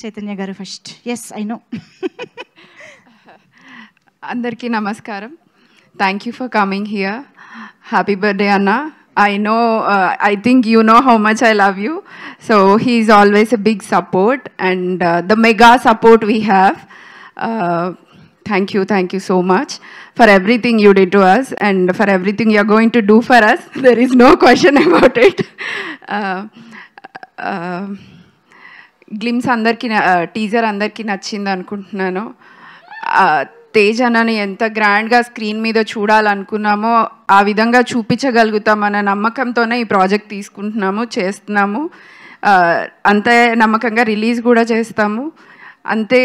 చైతన్య గారు first. Yes, I know. అందరికీ నమస్కారం. Thank you for coming here. Happy birthday అన్న. I know, I think you know how much I love you. So he's always a big support and the mega support we have. Thank you so much for everything you did to us and for everything you're going to do for us. There is no question about it. Glimpse andarki teaser andarki nachindi anukuntunnanu. Tej అన్నని ఎంత గ్రాండ్గా screen మీద చూడాలనుకున్నామో ఆ విధంగా చూపించగలుగుతామన్న నమ్మకంతోనే ఈ project తీసుకుంటున్నాము, చేస్తున్నాము. అంతే నమ్మకంగా రిలీజ్ కూడా చేస్తాము. అంతే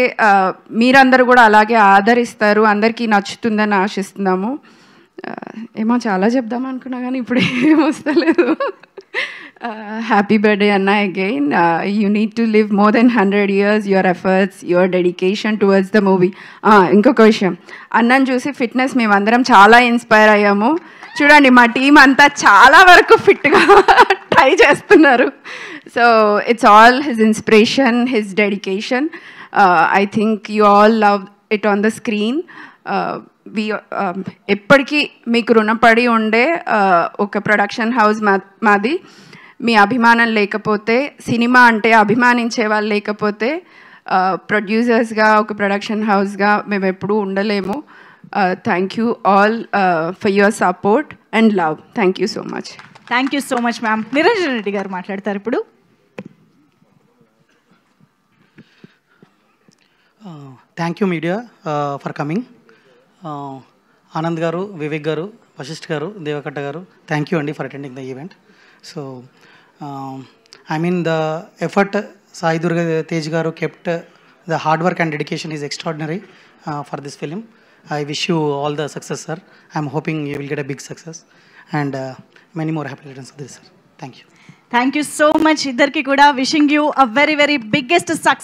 మీరందరూ కూడా అలాగే ఆదరిస్తారు, అందరికీ నచ్చుతుందని ఆశిస్తున్నాము. ఏమో చాలా చెప్దాం అనుకున్నా కానీ ఇప్పుడు ఏమొస్తలేదు. హ్యాపీ బర్త్డే అన్న again. You need to live more than 100 years. Your efforts, your dedication towards the movie. ఇంకొక విషయం, అన్నను చూసి ఫిట్నెస్ మేమందరం చాలా ఇన్స్పైర్ అయ్యాము. చూడండి, మా టీం అంతా చాలా వరకు ఫిట్గా ట్రై చేస్తున్నారు. So it's all his inspiration, his dedication. I think you all love it on the screen. ఎప్పటికీ మీకు రుణపడి ఉండే ఒక ప్రొడక్షన్ హౌస్ మాది. మీ అభిమానం లేకపోతే, సినిమా అంటే అభిమానించే వాళ్ళు లేకపోతే ప్రొడ్యూసర్స్గా, ఒక ప్రొడక్షన్ హౌస్గా మేము ఎప్పుడూ ఉండలేము. Thank you all for your support and love. Thank you so much. Thank you so much ma'am. Niranjan Reddy గారు మాట్లాడతారు ఇప్పుడు. Thank you media for coming. Anand గారు, వివేక్ గారు, వశిష్ఠ్ గారు, దేవకట్ట గారు, థ్యాంక్ యూ అండి for attending the event. So I mean the effort Sai Durga Tej garu kept, the hard work and dedication is extraordinary for this film. I wish you all the success, sir. I am hoping you will get a big success and many more happy returns of this, sir. Thank you. Thank you so much. Iddarki kuda wishing you a very biggest success.